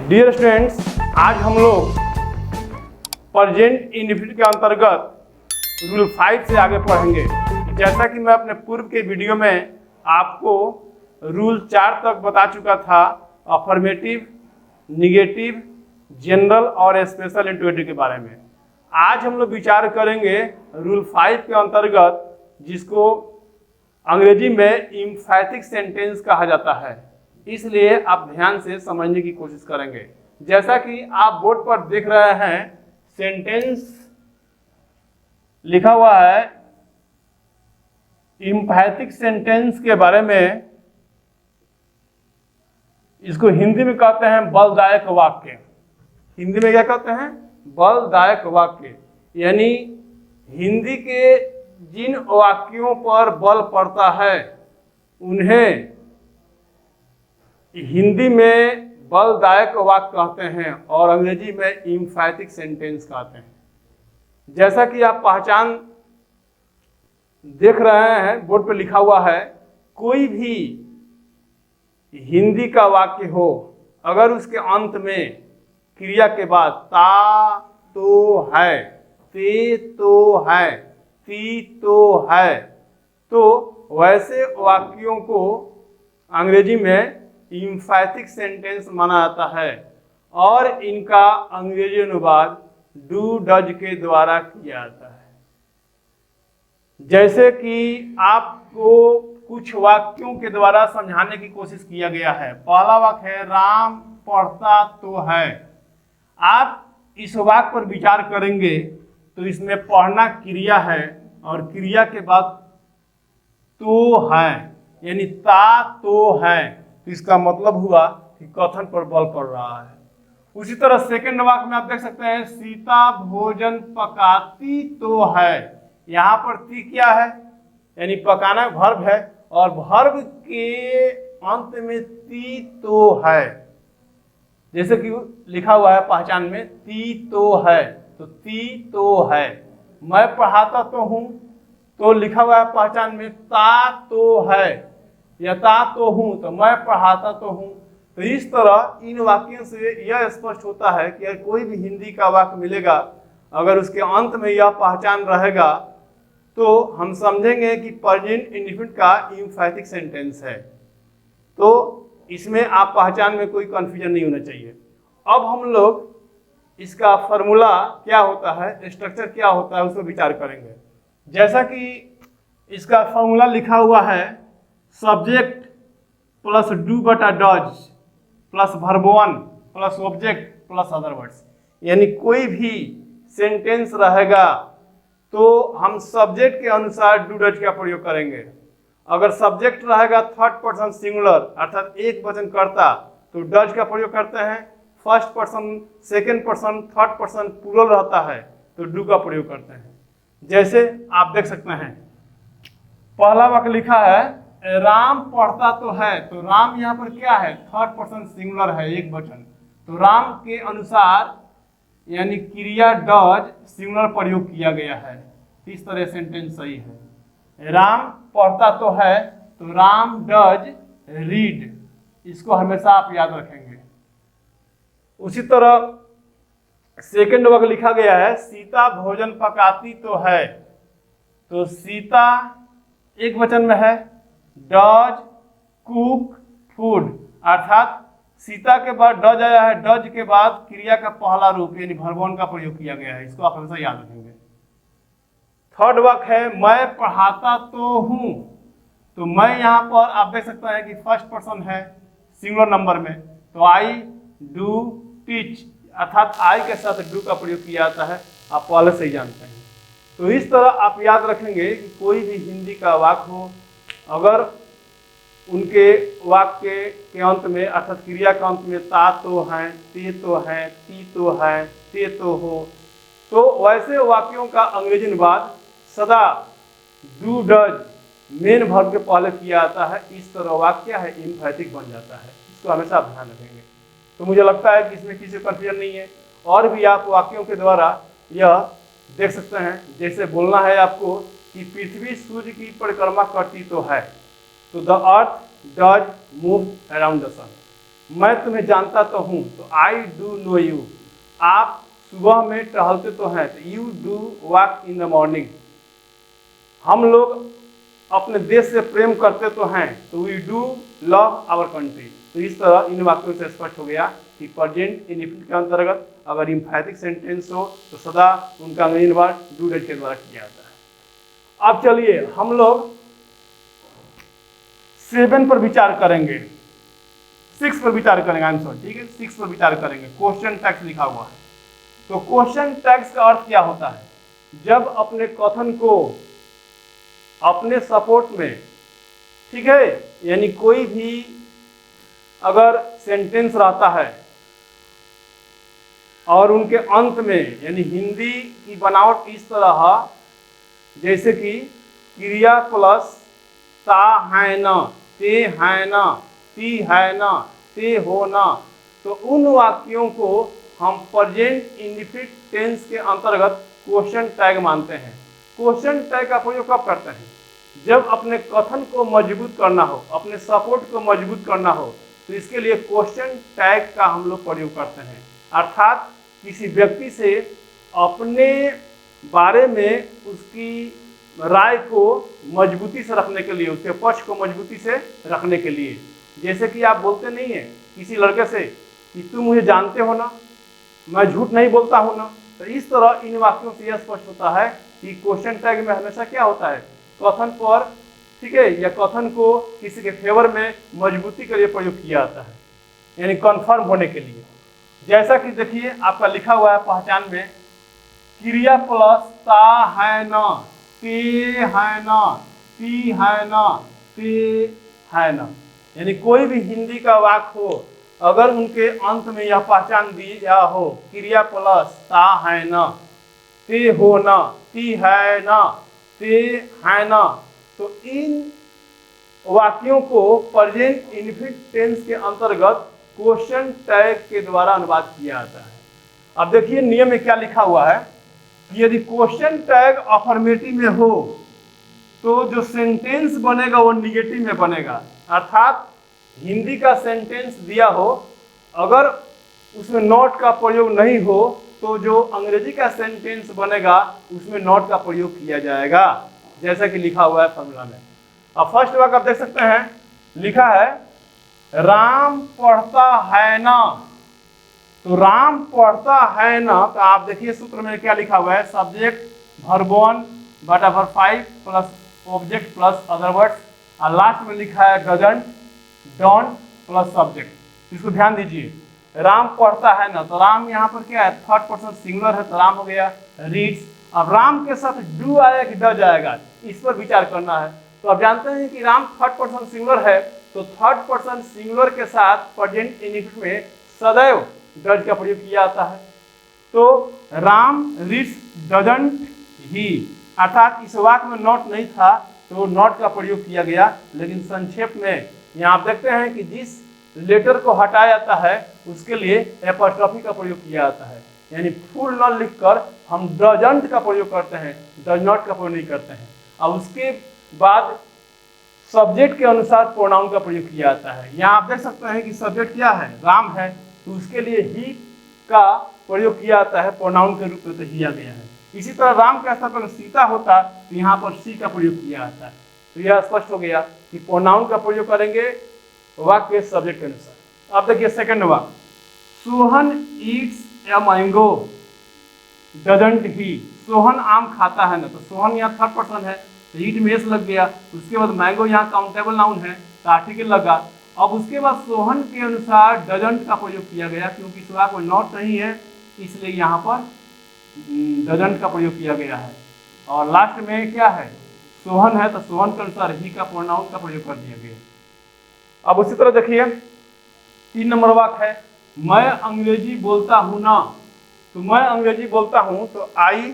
Dear students, आज हम लोग प्रेजेंट इंडेफिनिट के अंतर्गत रूल 5 से आगे पढ़ेंगे। जैसा कि मैं अपने पूर्व के वीडियो में आपको रूल 4 तक बता चुका था, अफर्मेटिव, निगेटिव, जनरल और स्पेशल इंटरोगेटिव के बारे में। आज हम लोग विचार करेंगे रूल 5 के अंतर्गत, जिसको अंग्रेजी में एम्फैटिक सेंटेंस कहा जाता है। इसलिए आप ध्यान से समझने की कोशिश करेंगे। जैसा कि आप बोर्ड पर देख रहे हैं, सेंटेंस लिखा हुआ है। एम्फैटिक सेंटेंस के बारे में इसको हिंदी में कहते हैं बलदायक वाक्य। हिंदी में क्या कहते हैं? बलदायक वाक्य। यानी हिंदी के जिन वाक्यों पर बल पड़ता है उन्हें हिंदी में बलदायक वाक्य कहते हैं और अंग्रेजी में एम्फैटिक सेंटेंस कहते हैं। जैसा कि आप पहचान देख रहे हैं, बोर्ड पर लिखा हुआ है, कोई भी हिंदी का वाक्य हो, अगर उसके अंत में क्रिया के बाद ता तो है, ते तो है, ती तो है, तो वैसे वाक्यों को अंग्रेजी में एम्फैटिक सेंटेंस माना जाता है और इनका अंग्रेजी अनुवाद डू डज के द्वारा किया जाता है। जैसे कि आपको कुछ वाक्यों के द्वारा समझाने की कोशिश किया गया है। पहला वाक्य है राम पढ़ता तो है। आप इस वाक्य पर विचार करेंगे तो इसमें पढ़ना क्रिया है और क्रिया के बाद तो है, यानी ता तो है। तो इसका मतलब हुआ कि कथन पर बल पड़ रहा है। उसी तरह सेकंड वाक्य में आप देख सकते हैं, सीता भोजन पकाती तो है। यहाँ पर ती क्या है? यानी पकाना वर्ब है और वर्ब के अंत में ती तो है। जैसे कि लिखा हुआ है पहचान में, ती तो है, तो ती तो है। मैं पढ़ाता तो हूँ, तो लिखा हुआ है पहचान में ता तो है, या ता तो हूँ, तो मैं पढ़ाता तो हूँ। तो इस तरह इन वाक्यों से यह स्पष्ट होता है कि कोई भी हिंदी का वाक्य मिलेगा, अगर उसके अंत में यह पहचान रहेगा तो हम समझेंगे कि प्रेजेंट इंडेफिनिट का एम्फैटिक सेंटेंस है। तो इसमें आप पहचान में कोई कंफ्यूजन नहीं होना चाहिए। अब हम लोग इसका फॉर्मूला क्या होता है, स्ट्रक्चर क्या होता है, उस पर विचार करेंगे। जैसा कि इसका फॉर्मूला लिखा हुआ है, सब्जेक्ट प्लस डू बटा does plus verb 1 plus object plus other words. यानी कोई भी सेंटेंस रहेगा तो हम सब्जेक्ट के अनुसार डू डज का प्रयोग करेंगे। अगर सब्जेक्ट रहेगा थर्ड पर्सन सिंगुलर अर्थात एक वचन कर्ता, तो डज का प्रयोग करते हैं। First person, second person, third person plural रहता है तो डू का प्रयोग करते हैं। जैसे आप देख सकते हैं, पहला वाक्य लिखा है राम पढ़ता तो है। तो राम यहाँ पर क्या है? थर्ड पर्सन सिंगुलर है, एक वचन। तो राम के अनुसार यानी क्रिया डज सिंगुलर प्रयोग किया गया है। इस तरह सेंटेंस सही है। राम पढ़ता तो है, तो राम डज रीड। इसको हमेशा आप याद रखेंगे। उसी तरह सेकंड वाक्य लिखा गया है, सीता भोजन पकाती तो है। तो सीता एक वचन में है, डज कुक फूड, अर्थात सीता के बाद डज आया है, डज के बाद क्रिया का पहला रूप यानी वर्ब 1 का प्रयोग किया गया है। इसको आप हमेशा याद रखेंगे। थर्ड वाक्य है, मैं पढ़ाता तो हूँ। तो मैं यहाँ पर आप देख सकते हैं कि फर्स्ट पर्सन है सिंगुलर नंबर में, तो आई डू टीच, अर्थात आई के साथ डू का प्रयोग किया जाता है। आप पहले से ही जानते हैं। तो इस तरह आप याद रखेंगे कि कोई भी हिंदी का वाक्य हो, अगर उनके वाक्य के अंत में अर्थात क्रिया के अंत में ता तो है, ते तो है, ती तो है, ते तो हो, तो वैसे वाक्यों का अंग्रेजी अनुवाद सदा डू डज मेन वर्ब के पहले किया जाता है। इस तरह वाक्य है एम्फैटिक बन जाता है। इसको हमेशा आप ध्यान रखेंगे। तो मुझे लगता है कि इसमें किसी कंफ्यूजन नहीं है। और भी आप वाक्यों के द्वारा यह देख सकते हैं। जैसे बोलना है आपको कि पृथ्वी सूर्य की परिक्रमा करती तो है, तो the earth does move around the sun. मैं तुम्हें जानता तो हूँ, तो आई डू नो यू। आप सुबह में टहलते तो हैं, तो you do walk in the morning. हम लोग अपने देश से प्रेम करते तो हैं, तो we do love our country. तो इस तरह इन वाक्यों से स्पष्ट हो गया कि प्रेजेंट इंडेफिनिट के अंतर्गत अगर इम्फैटिक सेंटेंस हो तो सदा उनका मेन वर्ब डू डेट के द्वारा किया जाता है। अब चलिए हम लोग 7 पर विचार करेंगे, 6 पर विचार करेंगे, आई एम सॉरी, ठीक है, 6 पर विचार करेंगे। क्वेश्चन टैग्स लिखा हुआ है। तो क्वेश्चन टैग्स का अर्थ क्या होता है? जब अपने कथन को अपने सपोर्ट में, ठीक है, यानी कोई भी अगर सेंटेंस रहता है और उनके अंत में, यानी हिंदी की बनावट इस तरह जैसे कि क्रिया प्लस ता है न, ते है न, ती है न, ते हो न, तो उन वाक्यों को हम प्रेजेंट इंडेफिनिट टेंस के अंतर्गत क्वेश्चन टैग मानते हैं। क्वेश्चन टैग का प्रयोग कब करते हैं? जब अपने कथन को मजबूत करना हो, अपने सपोर्ट को मजबूत करना हो, तो इसके लिए क्वेश्चन टैग का हम लोग प्रयोग करते हैं। अर्थात किसी व्यक्ति से अपने बारे में उसकी राय को मजबूती से रखने के लिए, उसके पक्ष को मजबूती से रखने के लिए, जैसे कि आप बोलते नहीं है किसी लड़के से कि तुम मुझे जानते हो ना, मैं झूठ नहीं बोलता हूं ना। तो इस तरह इन वाक्यों से यह स्पष्ट होता है कि क्वेश्चन टैग में हमेशा क्या होता है, कथन पर, ठीक है, या कथन को किसी के फेवर में मजबूती के लिए प्रयोग किया जाता है, यानी कन्फर्म होने के लिए। जैसा कि देखिए आपका लिखा हुआ है पहचान में, क्रिया प्लस ता है न, ते है न, ती है न, ते है न, यानी कोई भी हिंदी का वाक्य हो, अगर उनके अंत में यह पहचान दिया हो क्रिया प्लस ता है न, ते हो न, ती है न, ते है न, तो इन वाक्यों को प्रेजेंट इंडेफिनिट टेंस के अंतर्गत क्वेश्चन टैग के द्वारा अनुवाद किया जाता है। अब देखिए नियम में क्या लिखा हुआ है कि यदि क्वेश्चन टैग अफर्मेटिव में हो तो जो सेंटेंस बनेगा वो निगेटिव में बनेगा। अर्थात हिंदी का सेंटेंस दिया हो, अगर उसमें नॉट का प्रयोग नहीं हो तो जो अंग्रेजी का सेंटेंस बनेगा उसमें नॉट का प्रयोग किया जाएगा, जैसा कि लिखा हुआ है फॉर्मूला में। अब फर्स्ट वाक्य आप देख सकते हैं, लिखा है राम पढ़ता है ना, तो राम पढ़ता है ना, तो आप देखिए सूत्र में क्या लिखा हुआ है, सब्जेक्ट वर्ब 1 बटा verb 5 plus object plus other words, और लास्ट में लिखा है डजंट, डोंट प्लस सब्जेक्ट। इसको ध्यान दीजिए, राम पढ़ता है ना, तो राम यहाँ पर क्या है, थर्ड पर्सन सिंगुलर है, तो राम हो गया रीड्स। अब राम के साथ डू आया कि डज आएगा, इस पर विचार करना है। तो आप जानते हैं कि राम थर्ड पर्सन सिंगुलर है, तो थर्ड पर्सन सिंगुलर के साथ प्रेजेंट इंडेफिनिट में सदैव डज का प्रयोग किया जाता है। तो राम रीड्स डजंट ही, अर्थात इस वाक्य में नॉट नहीं था तो नॉट का प्रयोग किया गया, लेकिन संक्षेप में यहाँ आप देखते हैं कि जिस लेटर को हटाया जाता है उसके लिए एपॉस्ट्रोफी का प्रयोग किया जाता है, यानी फुल न लिखकर हम डजंट का प्रयोग करते हैं, डज नॉट का प्रयोग नहीं करते हैं। अब उसके बाद सब्जेक्ट के अनुसार प्रोनाउन का प्रयोग किया जाता है। यहाँ आप देख सकते हैं कि सब्जेक्ट क्या है, राम है, तो उसके लिए ही का प्रयोग किया जाता है, प्रोनाउन के रूप में तो ही आ गया है। इसी तरह राम के स्थान पर सीता होता तो यहाँ पर सी का प्रयोग किया जाता है। तो यह स्पष्ट हो गया कि प्रोनाउन का प्रयोग करेंगे वाक्य के सब्जेक्ट के अनुसार। अब देखिए सेकंड वाक्य, Sohan eats a mango doesn't ही, सोहन आम खाता है ना, तो सोहन यहाँ थर्ड पर्सन है, तो ईट में एस लग गया। उसके बाद मैंगो यहाँ काउंटेबल नाउन है, तो आर्टिकल लगा। अब उसके बाद सोहन के अनुसार डजंट का प्रयोग किया गया, क्योंकि इस वाक्य में नॉट नहीं है इसलिए यहाँ पर डजंट का प्रयोग किया गया है। और लास्ट में क्या है, सोहन है, तो सोहन के अनुसार ही का प्रोनाउन का प्रयोग कर दिया गया। अब उसी तरह देखिए 3 नंबर वाक्य है, मैं अंग्रेजी बोलता हूं ना, तो मैं अंग्रेजी बोलता हूं, तो आई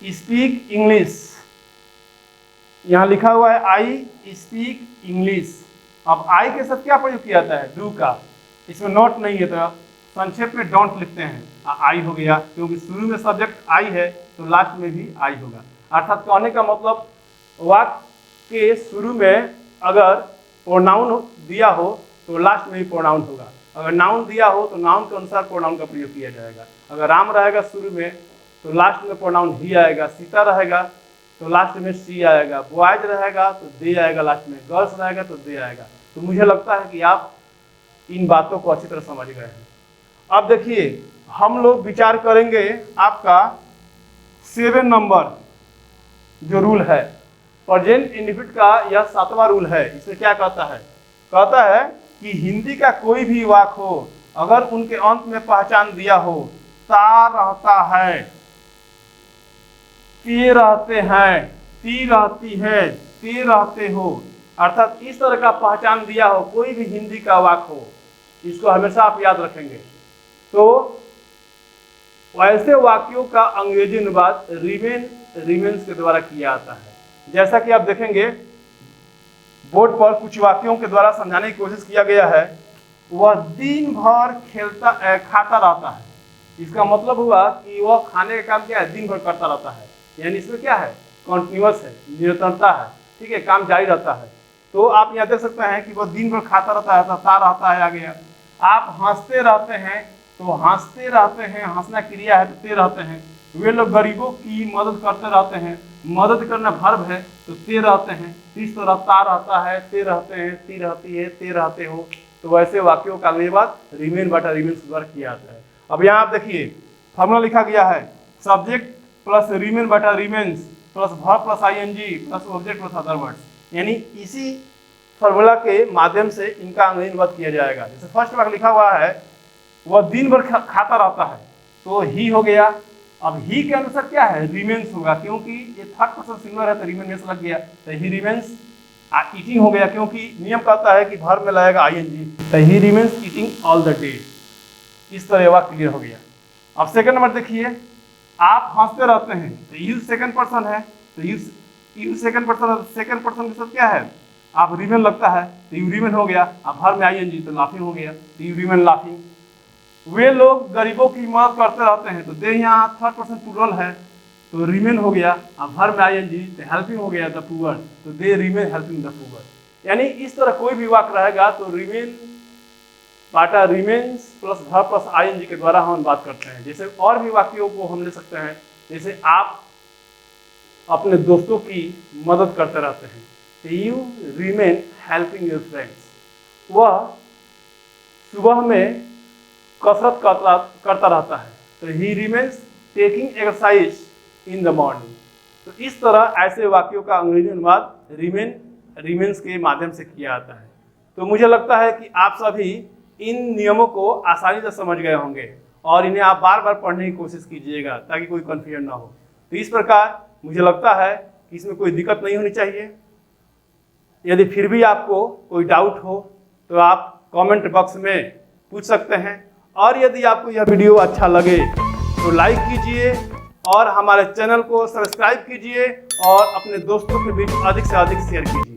स्पीक इंग्लिश, यहां लिखा हुआ है आई स्पीक इंग्लिश। अब आई के साथ क्या प्रयोग किया जाता है, डू का, इसमें नॉट नहीं है तो संक्षेप में डोंट लिखते हैं, आई हो गया, क्योंकि शुरू में सब्जेक्ट आई है तो लास्ट में भी आई होगा। अर्थात कहने का मतलब वाक्य के शुरू में अगर प्रोनाउन दिया हो तो लास्ट में भी प्रोनाउन होगा। अगर नाउन दिया हो तो नाउन के अनुसार प्रोनाउन का प्रयोग किया जाएगा। अगर राम रहेगा शुरू में तो लास्ट में प्रोनाउन ही आएगा, सीता रहेगा तो लास्ट में सी आएगा, बॉयज रहेगा तो दे आएगा, लास्ट में गर्ल्स रहेगा तो दे आएगा। तो मुझे लगता है कि आप इन बातों को अच्छी तरह समझ गए हैं। अब देखिए हम लोग विचार करेंगे आपका 7 नंबर जो रूल है, प्रेजेंट इंडेफिनिट का यह 7वां रूल है। इसमें क्या कहता है? कहता है कि हिंदी का कोई भी वाक्य हो, अगर उनके अंत में पहचान दिया हो, ता रहता है, ते रहते हैं, ती रहती है, ते रहते हो, अर्थात इस तरह का पहचान दिया हो कोई भी हिंदी का वाक्य हो, इसको हमेशा आप याद रखेंगे। तो वैसे वाक्यों का अंग्रेजी अनुवाद रिमेन, रिमेन्स के द्वारा किया जाता है। जैसा कि आप देखेंगे बोर्ड पर कुछ वाक्यों के द्वारा समझाने की कोशिश किया गया है। वह दिन भर खाता रहता है। इसका मतलब हुआ कि वह खाने का काम क्या है? दिन भर करता रहता है। यानी इसमें क्या है? कॉन्टिन्यूअस है, निरंतरता है, ठीक है, काम जारी रहता है। तो आप यहाँ देख सकते हैं कि वह दिन भर खाता रहता है, ता रहता है आ गया। आप हंसते रहते हैं तो हंसते रहते हैं, हंसना क्रिया है तो ते रहते हैं। वे लोग गरीबों की मदद करते रहते हैं, मदद करना वर्ब है तो ते रहते हैं। इस तरह ता रहता है, ते रहते हैं, ती रहती है, ते रहते हो। तो वैसे वाक्यों का अनुवाद रिमेन बटा रिमेन्स द्वारा किया जाता है। अब यहाँ आप देखिए फॉर्मूला लिखा गया है, सब्जेक्ट प्लस रिमेन बटा remains plus verb plus I N G plus object plus other words. यानी इसी फॉर्मूला के माध्यम से इनका अंग्रेजी अनुवाद किया जाएगा। जैसे फर्स्ट वाक्य लिखा हुआ है वह दिन भर खाता रहता है, तो ही हो गया। अब ही के अनुसार क्या है? रिमेन्स होगा, क्योंकि ये थर्ड पर्सन सिंगुलर है तो रिमेन में से लग गया, तो ही रिमेन्स ईटिंग हो गया, क्योंकि नियम कहता है कि वर्ब में लगेगा आईएनजी, तो ही remains eating all the day. इस तरह वाक्य क्लियर हो गया। अब सेकंड नंबर देखिए, आप हंसते रहते हैं तो यू सेकंड पर्सन है, तो you second person, second person के साथ क्या है? आप रिमेन लगता है तो यू रिमेन हो गया। अब वर्ब में आईएनजी तो लाफिंग हो गया, तो यू रिमेन लाफिंग। वे लोग गरीबों की मदद करते रहते हैं, तो दे यहाँ थर्ड पर्सन प्लूरल है तो रिमेन हो गया। अब वर्ब में आईएनजी तो हेल्पिंग हो गया, द पुअर, तो they remain helping the poor. यानी इस तरह कोई भी वाक्य रहेगा तो रिमेन बाटा remains plus verb plus ING के द्वारा हम बात करते हैं। जैसे और भी वाक्यों को हम ले सकते हैं, जैसे आप अपने दोस्तों की मदद करते रहते हैं, you remain helping your friends. वह सुबह में कसरत करता रहता है, तो ही remains taking exercise in the morning. तो इस तरह ऐसे वाक्यों का अंग्रेजी अनुवाद रिमेन, रिमेन्स के माध्यम से किया जाता है। तो मुझे लगता है कि आप सभी इन नियमों को आसानी से समझ गए होंगे और इन्हें आप बार बार पढ़ने की कोशिश कीजिएगा ताकि कोई कन्फ्यूजन ना हो। तो इस प्रकार मुझे लगता है कि इसमें कोई दिक्कत नहीं होनी चाहिए। यदि फिर भी आपको कोई डाउट हो तो आप कमेंट बॉक्स में पूछ सकते हैं, और यदि आपको यह वीडियो अच्छा लगे तो लाइक कीजिए और हमारे चैनल को सब्सक्राइब कीजिए और अपने दोस्तों के बीच अधिक से अधिक शेयर कीजिए।